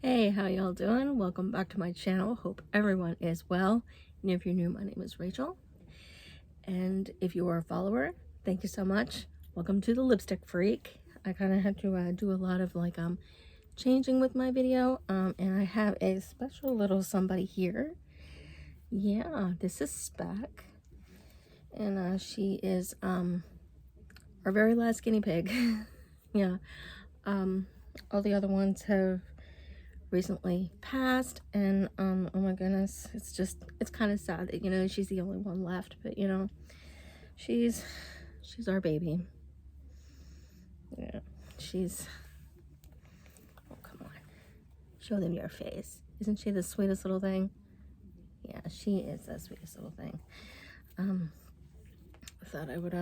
Hey, how y'all doing? Welcome back to my channel. Hope everyone is well. And if you're new, my name is Rachel. And if you are a follower, thank you so much. Welcome to the Lipstick Freak. I kind of had to do a lot of changing with my video. And I have a special little somebody here. Yeah, this is Spec. And she is our very last guinea pig. Yeah. All the other ones have recently passed, and oh my goodness, it's kind of sad that she's the only one left, but she's our baby. Yeah, oh, come on, show them your face. Isn't she the sweetest little thing? Yeah, she is the sweetest little thing. I thought I would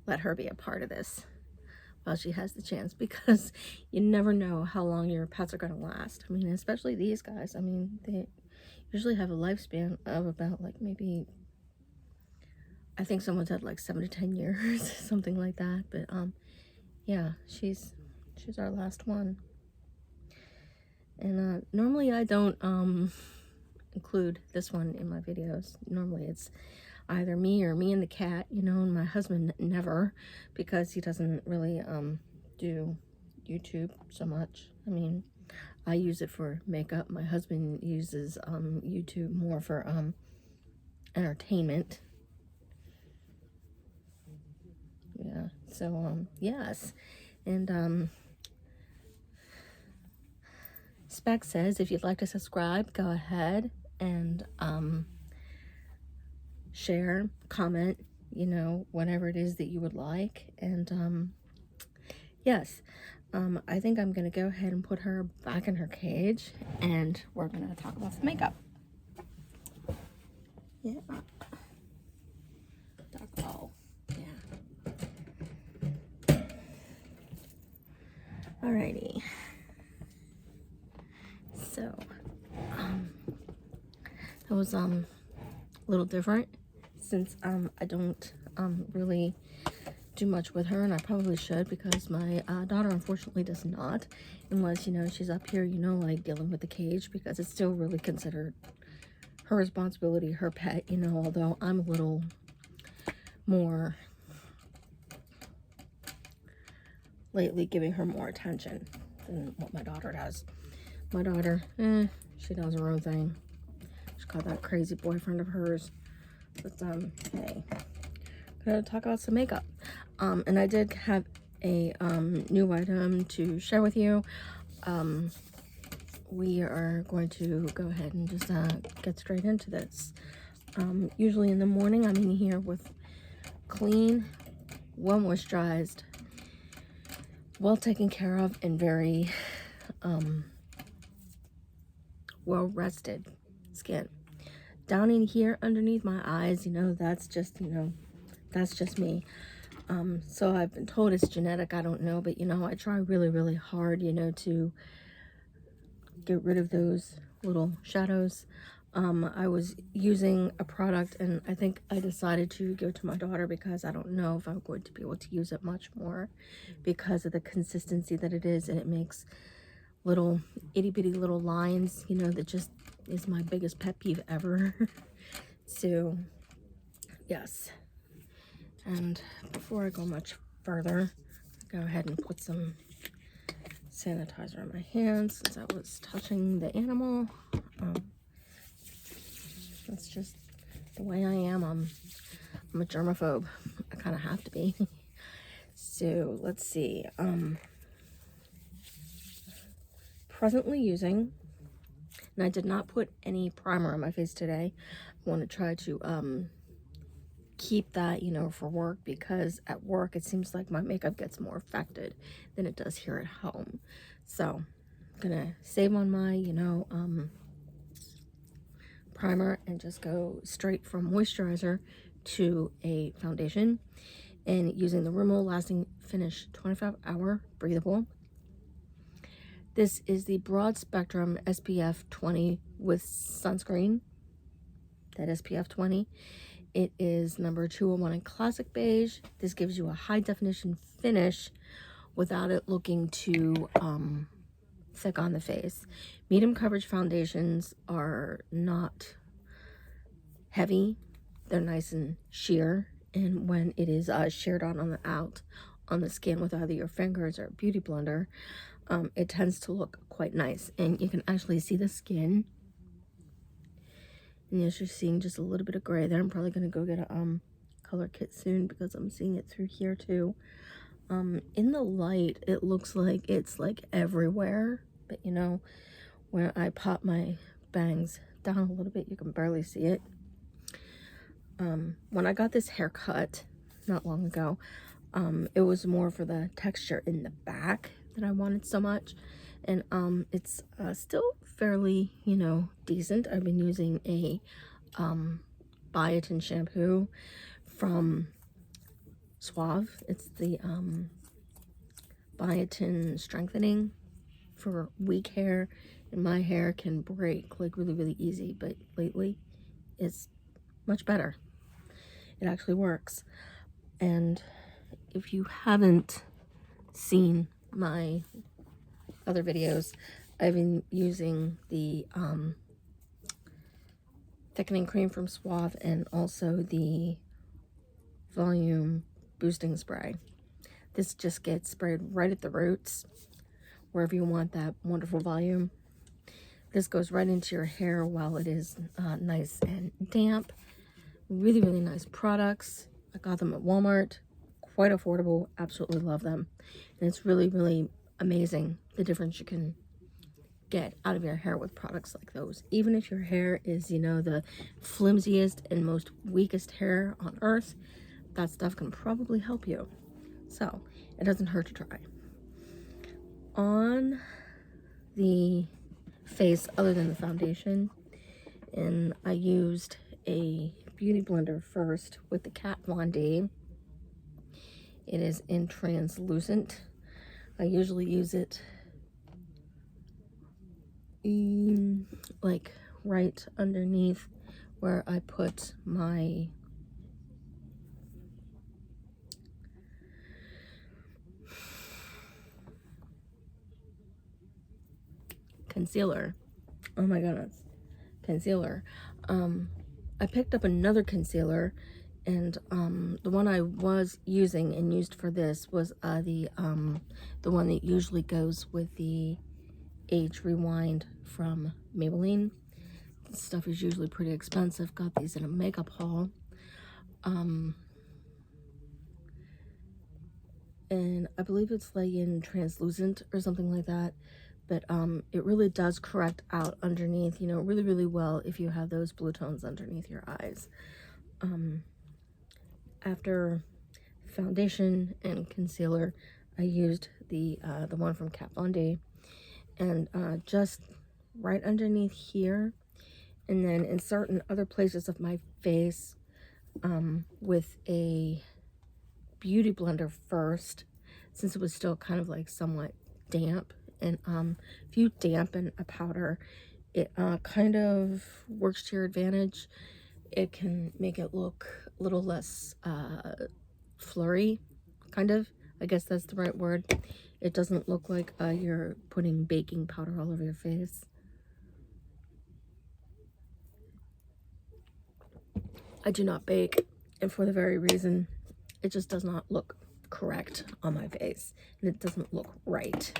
let her be a part of this while she has the chance, because you never know how long your pets are going to last. I mean, especially these guys. I mean, they usually have a lifespan of about maybe, I think someone said 7 to 10 years, something like that. But yeah, she's our last one. And normally I don't include this one in my videos. Normally it's either me and the cat, and my husband never, because he doesn't really do YouTube so much. I mean, I use it for makeup. My husband uses YouTube more for entertainment. Yeah, so yes. And Spec says if you'd like to subscribe, go ahead and share, comment, whatever it is that you would like. And yes, I think I'm gonna go ahead and put her back in her cage, and we're gonna talk about some makeup. Yeah. Dark. Yeah. Alrighty. So, that was a little different, since I don't really do much with her, and I probably should, because my daughter unfortunately does not, unless she's up here dealing with the cage, because it's still really considered her responsibility, her pet, although I'm a little more lately giving her more attention than what my daughter does. My daughter, she does her own thing. She's got that crazy boyfriend of hers. But hey, gonna talk about some makeup. And I did have a new item to share with you. We are going to go ahead and just get straight into this. Usually in the morning, I'm in here with clean, well moisturized, well taken care of, and very well rested skin. Down in here underneath my eyes, that's just me. So I've been told it's genetic, I don't know, but I try really, really hard, to get rid of those little shadows. I was using a product, and I think I decided to give it to my daughter, because I don't know if I'm going to be able to use it much more, because of the consistency that it is, and it makes little itty-bitty little lines, that just is my biggest pet peeve ever. So yes, and before I go much further, go ahead and put some sanitizer on my hands, since I was touching the animal. That's just the way I am. I'm a germaphobe. I kind of have to be. So let's see. Presently using, and I did not put any primer on my face today. I want to try to keep that, for work, because at work it seems like my makeup gets more affected than it does here at home. So I'm gonna save on my primer and just go straight from moisturizer to a foundation, and using the Rimmel Lasting Finish 25-hour breathable. This is the broad spectrum SPF 20 with sunscreen, that SPF 20. It is number 201 in classic beige. This gives you a high definition finish without it looking too thick on the face. Medium coverage foundations are not heavy. They're nice and sheer, and when it is sheared out on the skin with either your fingers or a beauty blender, it tends to look quite nice, and you can actually see the skin. And yes, you're seeing just a little bit of gray there. I'm probably going to go get a color kit soon because I'm seeing it through here too. In the light, it looks like it's like everywhere, but you know, when I pop my bangs down a little bit, you can barely see it. When I got this haircut not long ago, it was more for the texture in the back that I wanted so much, and it's still fairly, you know, decent. I've been using a biotin shampoo from Suave. It's the biotin strengthening for weak hair, and my hair can break like really easy, but lately it's much better. It actually works. And if you haven't seen my other videos, I've been using the thickening cream from Suave and also the volume boosting spray. This just gets sprayed right at the roots, wherever you want that wonderful volume. This goes right into your hair while it is nice and damp. Really nice products. I got them at Walmart. Quite affordable. Absolutely love them. And it's really amazing the difference you can get out of your hair with products like those. Even if your hair is, you know, the flimsiest and most weakest hair on earth, that stuff can probably help you. So it doesn't hurt to try. On the face, other than the foundation, and I used a beauty blender first with the Kat Von D. It is in translucent. I usually use it like right underneath where I put my concealer. Oh my goodness, concealer. I picked up another concealer, and the one I was using and used for this was the one that usually goes with the Age Rewind from Maybelline. This stuff is usually pretty expensive. Got these in a makeup haul. And I believe it's like in translucent or something like that, but it really does correct out underneath, you know, really well if you have those blue tones underneath your eyes. After foundation and concealer, I used the one from Kat Von D, and just right underneath here, and then in certain other places of my face, with a beauty blender first, since it was still kind of like somewhat damp. And if you dampen a powder, it kind of works to your advantage. It can make it look a little less flurry, kind of. I guess that's the right word. It doesn't look like you're putting baking powder all over your face. I do not bake, and for the very reason, it just does not look correct on my face, and it doesn't look right.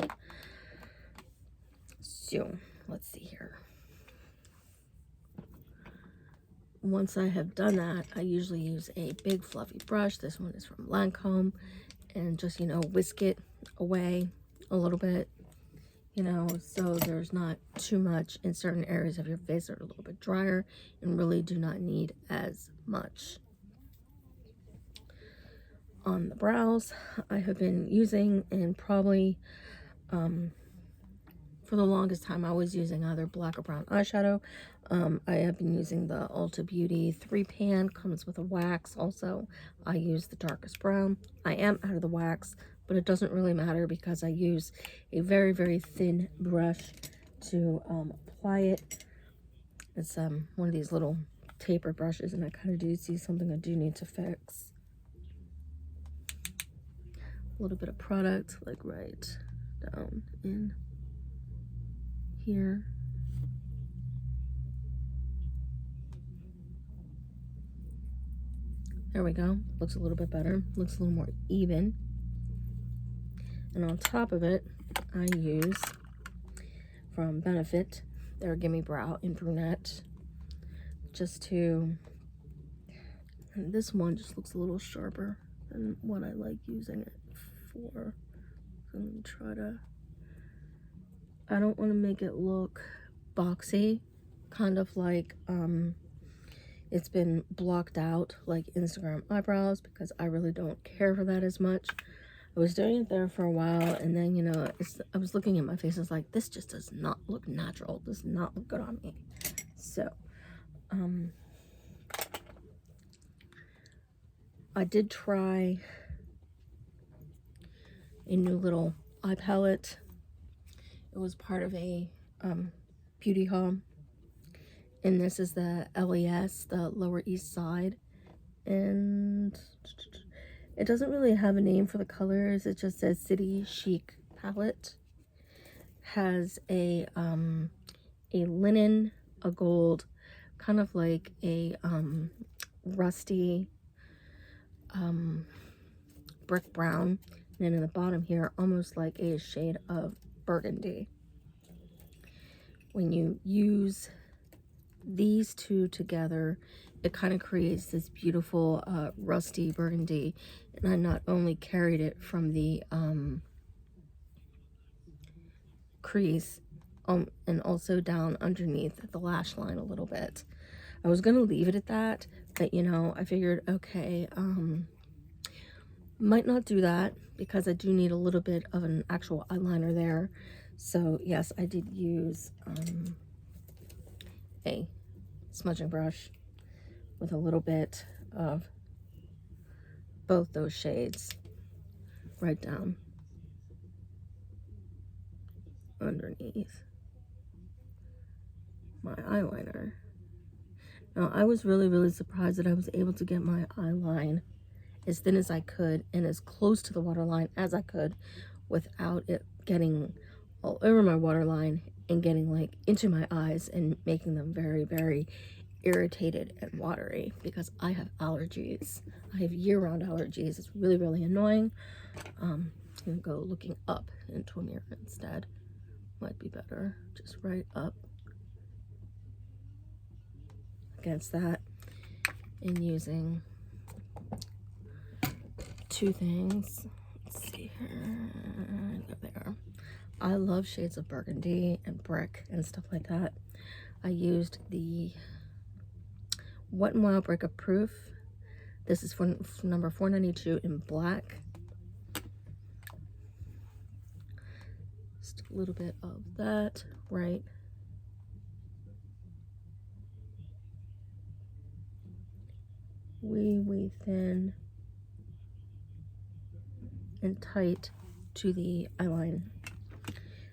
So let's see here. Once I have done that, I usually use a big fluffy brush. This one is from Lancome, and just, you know, whisk it away a little bit, you know, so there's not too much in certain areas of your face that are a little bit drier and really do not need as much. On the brows, I have been using, and probably for the longest time I was using either black or brown eyeshadow. I have been using the Ulta Beauty 3-pan, comes with a wax. Also, I use the darkest brown. I am out of the wax, but it doesn't really matter because I use a very thin brush to apply it. It's one of these little taper brushes, and I kind of do see something I do need to fix. A little bit of product, like right down in here. There we go. Looks a little bit better. Looks a little more even. And on top of it, I use from Benefit their Gimme Brow in Brunette. Just to, and this one just looks a little sharper than what I like using it for. So I'm gonna try to, I don't want to make it look boxy, kind of like it's been blocked out like Instagram eyebrows, because I really don't care for that as much. I was doing it there for a while, and then, you know, I was looking at my face and it's like, this just does not look natural. Does not look good on me. So, I did try a new little eye palette. It was part of a beauty haul. And this is the LES, the Lower East Side. And it doesn't really have a name for the colors. It just says City Chic Palette. Has a linen, a gold, kind of like a rusty brick brown. And then in the bottom here, almost like a shade of burgundy. When you use these two together, it kind of creates this beautiful rusty burgundy. And I not only carried it from the crease and also down underneath the lash line a little bit. I was gonna leave it at that, but you know, I figured, okay, might not do that because I do need a little bit of an actual eyeliner there. So yes, I did use a smudging brush with a little bit of both those shades right down underneath my eyeliner. Now, I was really surprised that I was able to get my eyeline as thin as I could and as close to the waterline as I could without it getting all over my waterline and getting like into my eyes and making them very irritated and watery, because I have allergies. I have year-round allergies. It's really annoying. I'm gonna go looking up into a mirror instead. Might be better. Just right up against that, and using two things. Let's see here. Go there. I love shades of burgundy and brick and stuff like that. I used the Wet n Wild Breakup Proof. This is for number 492 in black. Just a little bit of that, right? Wee thin and tight to the eyeline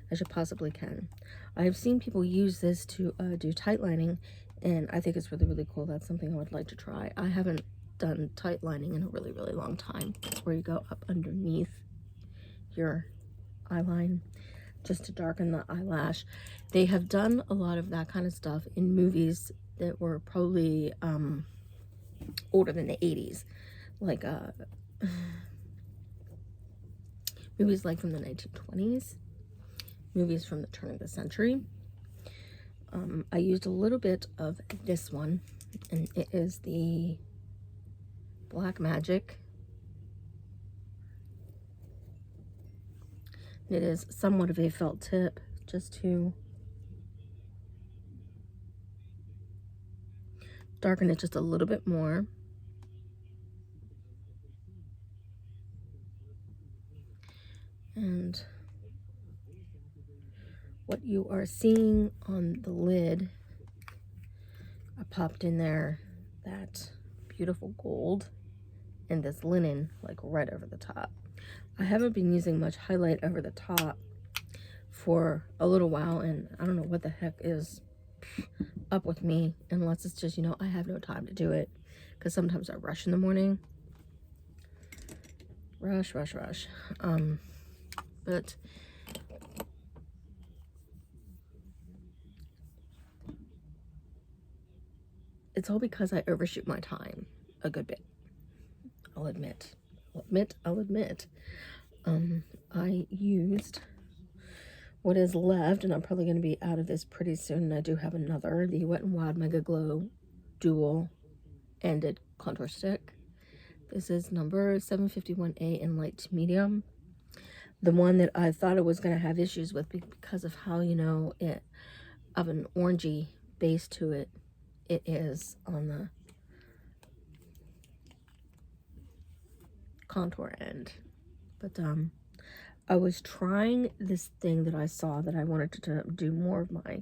as you possibly can. I've seen people use this to do tight lining, and I think it's really cool. That's something I would like to try. I haven't done tight lining in a really long time. It's where you go up underneath your eyeline just to darken the eyelash. They have done a lot of that kind of stuff in movies that were probably older than the 80s, like movies like from the 1920s, movies from the turn of the century. I used a little bit of this one, and it is the Black Magic. It is somewhat of a felt tip, just to darken it just a little bit more. And what you are seeing on the lid, I popped in there that beautiful gold and this linen like right over the top. I haven't been using much highlight over the top for a little while, and I don't know what the heck is up with me, unless it's just, you know, I have no time to do it, because sometimes I rush in the morning. Rush. But it's all because I overshoot my time a good bit. I'll admit. I used what is left, and I'm probably going to be out of this pretty soon. And I do have another, the Wet n Wild Mega Glow Dual Ended Contour Stick. This is number 751A in light to medium. The one that I thought it was going to have issues with because of how, you know, it of an orangey base to it. It is on the contour end. But I was trying this thing that I saw that I wanted to do more of my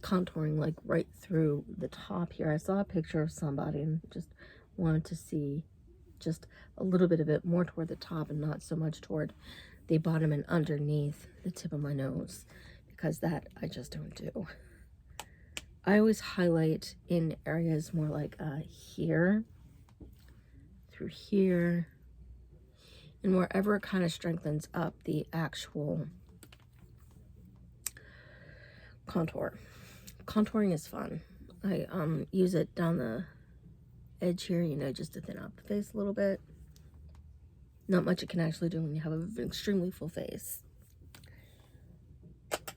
contouring, like right through the top here. I saw a picture of somebody and just wanted to see just a little bit of it more toward the top and not so much toward the bottom and underneath the tip of my nose, because that I just don't do. I always highlight in areas more like here, through here, and wherever it kind of strengthens up the actual contour. Contouring is fun. I use it down the edge here, you know, just to thin out the face a little bit. Not much it can actually do when you have an extremely full face.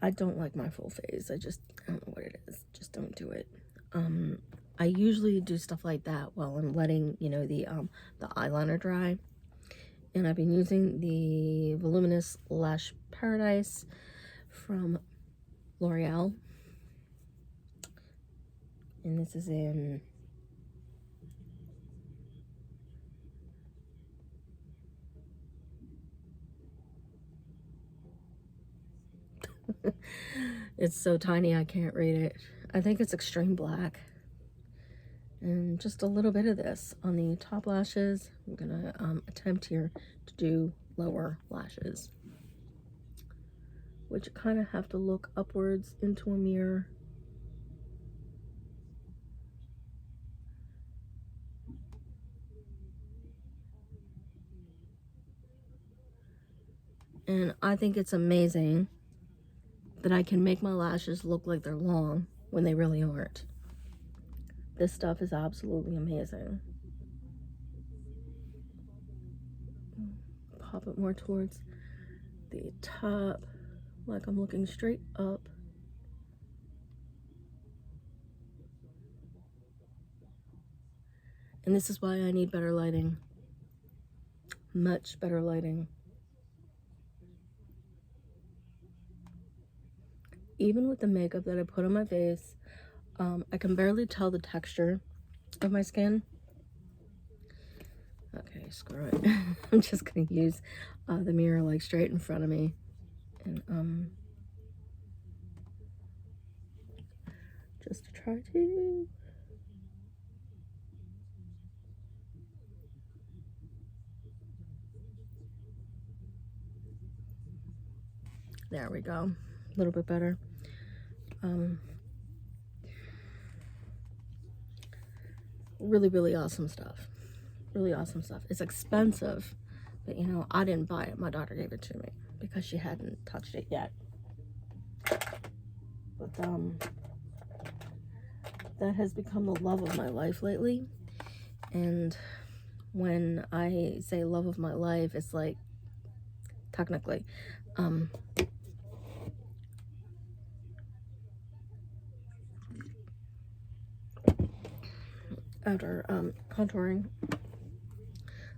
I don't like my full face. I don't know what it is. Just don't do it. I usually do stuff like that while I'm letting, you know, the eyeliner dry. And I've been using the Voluminous Lash Paradise from L'Oreal. And this is in it's so tiny I can't read it. I think it's Extreme Black. And just a little bit of this on the top lashes. I'm gonna attempt here to do lower lashes, which kind of have to look upwards into a mirror. And I think it's amazing that I can make my lashes look like they're long when they really aren't. This stuff is absolutely amazing. Pop it more towards the top, like I'm looking straight up. And this is why I need better lighting. Much better lighting. Even with the makeup that I put on my face, I can barely tell the texture of my skin. Okay, screw it. I'm just gonna use the mirror like straight in front of me, and just to try to there we go, a little bit better. Really awesome stuff. Really awesome stuff. It's expensive, but you know, I didn't buy it. My daughter gave it to me because she hadn't touched it yet. But that has become the love of my life lately. And when I say love of my life, it's like technically after contouring,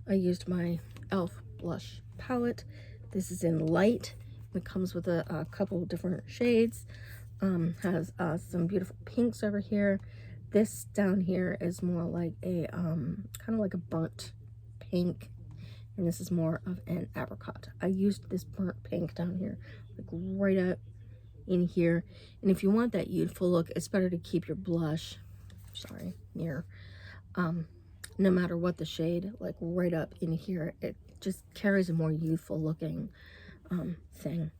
I used my e.l.f. blush palette. This is in light. It comes with a couple different shades. Has some beautiful pinks over here. This down here is more like a kind of like a burnt pink, and this is more of an apricot. I used this burnt pink down here, like right up in here. And if you want that youthful look, it's better to keep your blush, near, no matter what the shade, like right up in here. It just carries a more youthful looking thing.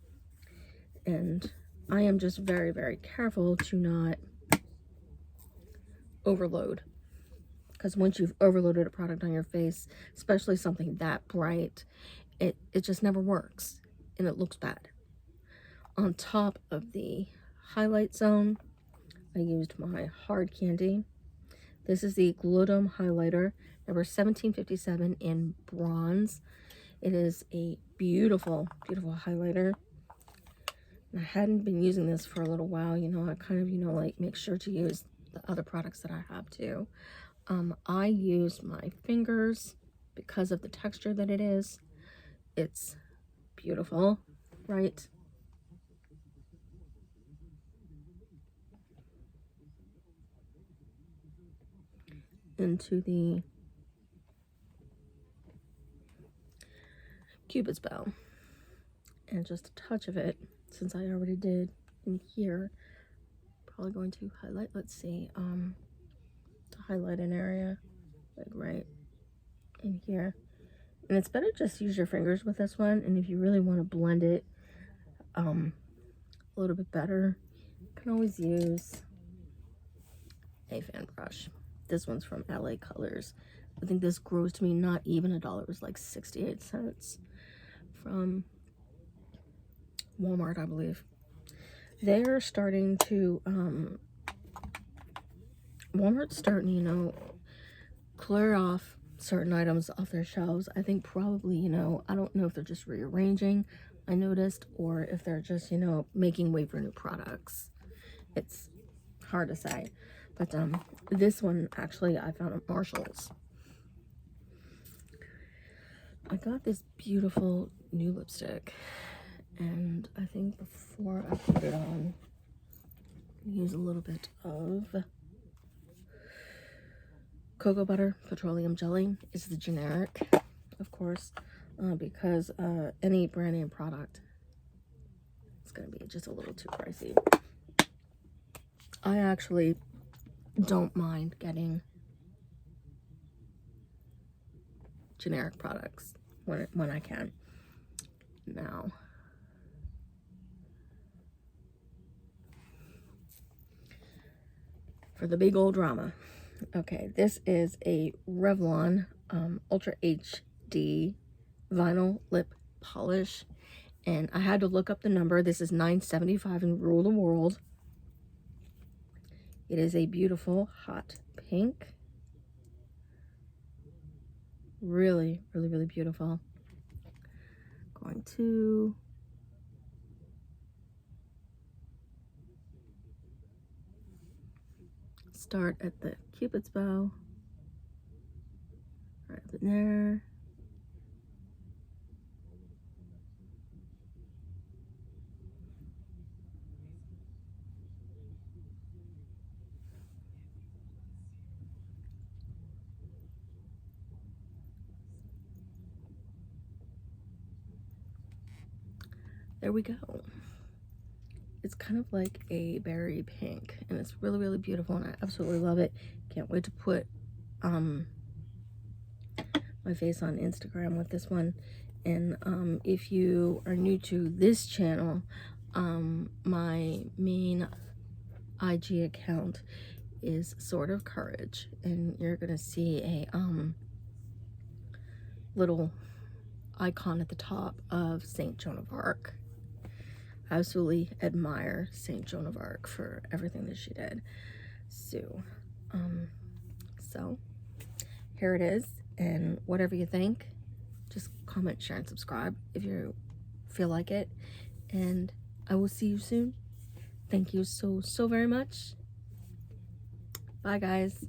And I am just very careful to not overload, because once you've overloaded a product on your face, especially something that bright, it just never works and it looks bad. On top of the highlight zone, I used my hard candy. This is the Glowdome highlighter, number 1757 in bronze. It is a beautiful, beautiful highlighter. I hadn't been using this for a little while, you know, I kind of, you know, like make sure to use the other products that I have too. I use my fingers because of the texture that it is. It's beautiful, right? Into the Cupid's bow. And just a touch of it, since I already did in here. Probably going to highlight, let's see, to highlight an area, like right in here. And it's better just use your fingers with this one, and if you really want to blend it a little bit better, you can always use a fan brush. This one's from LA Colors. I think this grows to me not even $1. It was like 68 cents from Walmart, I believe. They're starting to Walmart's starting, you know, clear off certain items off their shelves. I think probably, you know, I don't know if they're just rearranging, I noticed, or if they're just, you know, making way for new products. It's hard to say. But this one actually I found at Marshall's. I got this beautiful new lipstick, and I think before I put it on, use a little bit of cocoa butter petroleum jelly. Is the generic, of course, because any brand name product is going to be just a little too pricey. I actually don't mind getting generic products when I can. Now, for the big old drama. Okay, this is a Revlon Ultra HD vinyl lip polish, and I had to look up the number. This is $9.75 and rule the world. It is a beautiful hot pink. Really, really, really beautiful. Going to start at the Cupid's bow, right up in there. There we go. It's kind of like a berry pink, and it's really, really beautiful, and I absolutely love it. Can't wait to put my face on Instagram with this one. And if you are new to this channel, my main IG account is Sword of Courage, and you're gonna see a little icon at the top of Saint Joan of Arc. I absolutely admire Saint Joan of Arc for everything that she did. So here it is, and whatever you think, just comment, share, and subscribe if you feel like it, and I will see you soon. Thank you so very much. Bye, guys.